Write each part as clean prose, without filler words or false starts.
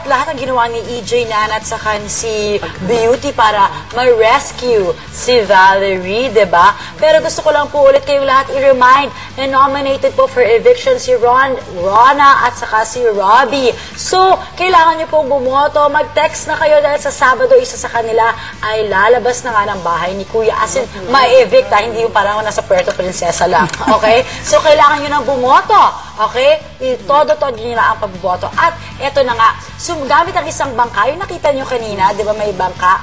lahat ang ginawa ni EJ Nan at saka si Beauty para ma-rescue si Valerie, diba? Pero gusto ko lang po ulit kayong lahat i-remind na nominated po for eviction si Rona at saka si Robbie. So, kailangan nyo pong bumoto. Mag-text na kayo dahil sa Sabado, isa sa kanila ay lalabas na nga ng bahay ni Kuya. As in, ma-evict, hindi yung parang nasa Puerto Princesa lang. Okay? So, kailangan nyo nang bumoto. Okay? Todo-todo nyo na ang pagboboto. At eto na nga, gamit ang isang bangka. Yung nakita nyo kanina, di ba may bangka?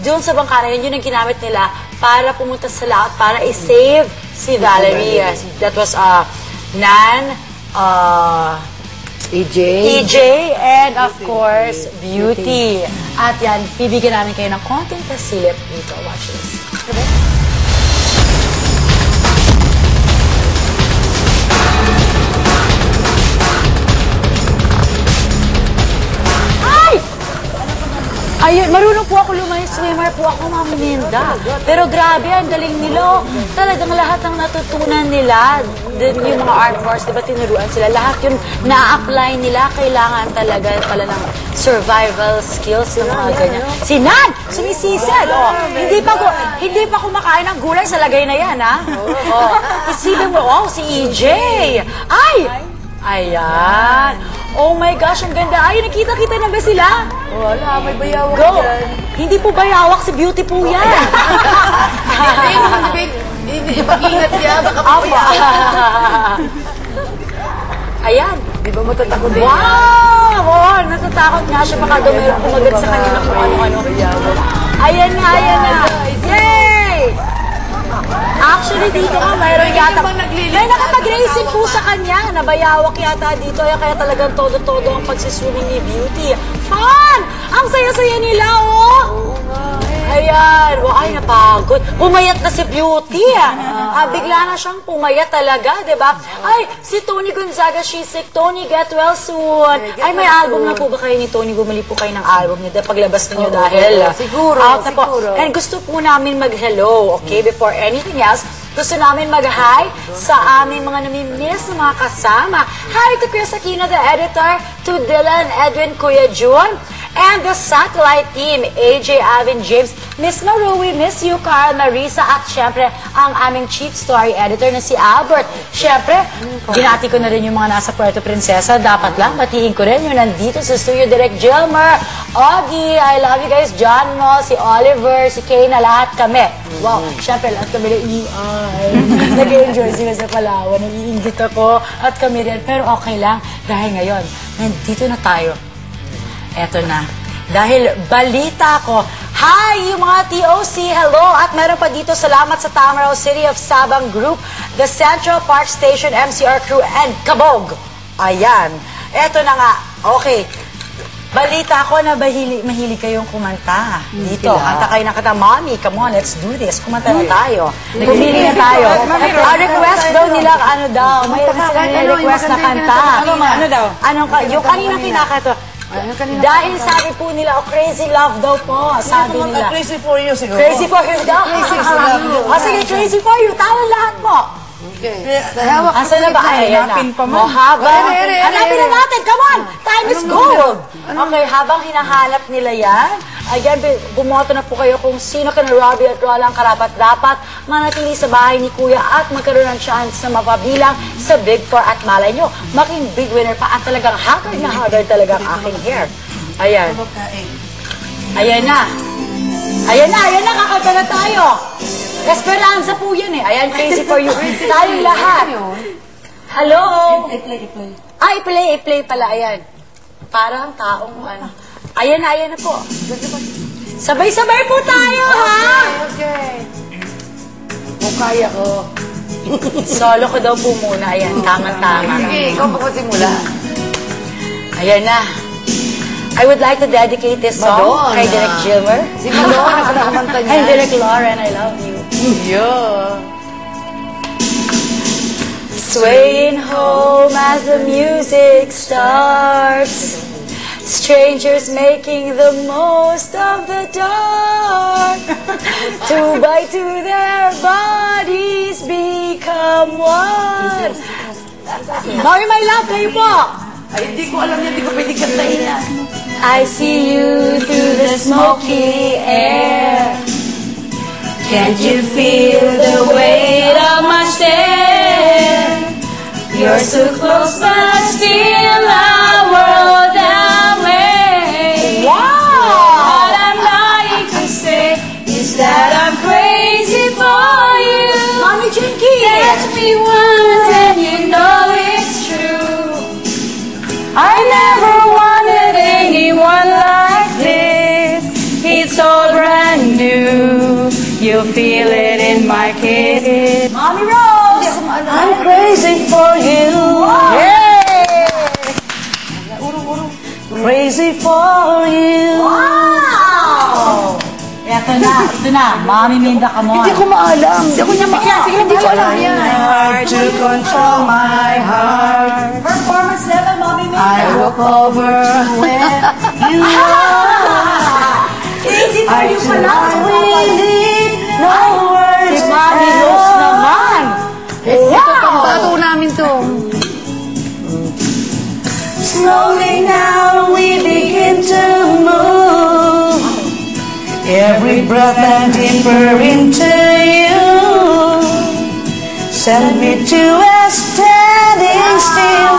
Doon sa bangka na yun, yun ang ginamit nila para pumunta sa laot, para i-save si Valerie. That was Nan, EJ, and of course, Beauty. At yan, bibigyan namin kayo ng konting pasilip dito. Watch this. Ayun, marunong po ako lumayo, swimmer po ako, Ma'am Linda. Pero grabe, ang galing nila. Talagang lahat ng natutunan nila, yung mga armed force, diba tinuruan sila, lahat yun na-apply nila, kailangan talaga pala ng survival skills ng mga ganyan. Si Nan, sumisisid. Oh, hindi pa kumakain ng gulay sa lagay na yan, ha? Oh, isipin mo, si EJ. Ay! Ayan. Oh my gosh, ang ganda. Ay, nakita-kita na ba sila? Wala, may bayawak Go. dyan. Hindi po bayawak, si Beauty po yan. Mag-ingat ka, baka bayawak. Ayan. Di ba matatakot din? Wow! Oh, natatakot nga siya. Baka daw mayroong kumagat sa kanya kung ano-ano. Ayan na, ayan na. Yay! Actually, dito nga, mayroon yata. May nakapag-racing po sa kanya. Nabayawak yata dito. Kaya talagang todo-todo ang pagsiswimming ni Beauty. Fun! Ang saya-saya nila, oh! Ayan. Ay, napagod. Pumayat na si Beauty. Bigla na siyang pumayat talaga, diba? Ay, si Tony Gonzaga, she's sick. Tony, get well soon. Ay, may album na po ba kayo ni Tony? Bumili po kayo ng album niya paglabas ninyo dahil siguro, out na po. And gusto po namin mag-hello, okay? Before anything else, gusto namin mag-hi sa aming mga namimiss na mga kasama. Hi to Chris Aquino, the editor, to Dylan, Edwin, Kuya June, and the satellite team, AJ, Alvin, James, Miss Marui, Miss you, Carl, Marisa, at syempre, ang aming chief story editor na si Albert. Syempre, ginati ko na rin yung mga nasa Puerto Princesa. Dapat lang, batiin ko rin yung nandito sa studio, Direct Gilmer, Augie, I love you guys, John Mo, si Oliver, si Kayna, lahat kami. Wow, syempre, lahat kami na nag-enjoy sila sa Palawan, nag-iingit ako, at kami rin. Pero okay lang, dahil ngayon, nandito na tayo. Eto na. Dahil balita ko, hi, yung mga TOC, hello! At meron pa dito, salamat sa Tamaraw City of Sabang Group, the Central Park Station, MCR crew, and Kabog. Ayan. Eto na nga. Okay. Balita ko na mahilig kayong kumanta dito. Kanta kayo ng kanta, Mommy, come on, let's do this. Kumanta na tayo. Pumili na tayo. Request daw nila, ano daw, may request na kanta. Ano daw? Yung kanina kinakanta. Dahil sabi po nila, crazy love daw po. Sabi nila. Crazy for you siguro. Crazy for you daw. Crazy for you. Sige, crazy for you. Tama lahat po. Okay. Asa na ba? Ayan na. Hanapin na natin. Come on. Time is gold. Okay, habang hinahanap nila yan, again, bumoto na po kayo kung sino ka na Robbie at Rola ang karapat-dapat manatili sa bahay ni Kuya at magkaroon ng chance na mapabilang sa Big Four at malay nyo, maging big winner pa at talagang haggard na haggard talagang aking hair. Ayan. Ayan na. Ayan na, kakanta na tayo. Esperanza po yan eh. Ayan, crazy for you. Tayong lahat. Hello? I-play pala. Ayan. Parang taong ano. Ayan na po. Sabay-sabay po tayo, ha? Okay. Kung kaya ko. Solo ko daw po muna. Ayan, tama-tama. Sige, ikaw magpasimula. Ayan na. I would like to dedicate this song kay Direct Gilmer. Si Madonna, panakamanta niya. And Direct Lauren, I love you. Yeah. Swaying home as the music starts. Strangers making the most of the dark. Two by two their bodies become one. Mami, my love, kayo po! Ay, hindi ko alam yan, hindi ko pwede kantahin yan. I see you through the smoky air. Can't you feel the weight of my stare? You're so close, but still a world away. Wow! What I'm trying to say is that I'm crazy for you. Mommy Jinky! Catch me once and you know it's true. I never wanted anyone like this. It's all brand new. You'll feel it in my kiss. Mommy Rose! I'm crazy for you. Yay! Crazy for you. Wow! Ito na. Mommy Minda, come on. Hindi ko maalam. Hindi ko niya maalam. Sige, hindi ko alam yan. Hard to control my heart. Performance level, Mommy Minda. I walk over when you are. Easy for I you do pala. not need no words. Si Mommy Rose naman. Ito pang bago namin to. Slowly now we begin to move. Every breath and deeper into you. Send me to a standing still.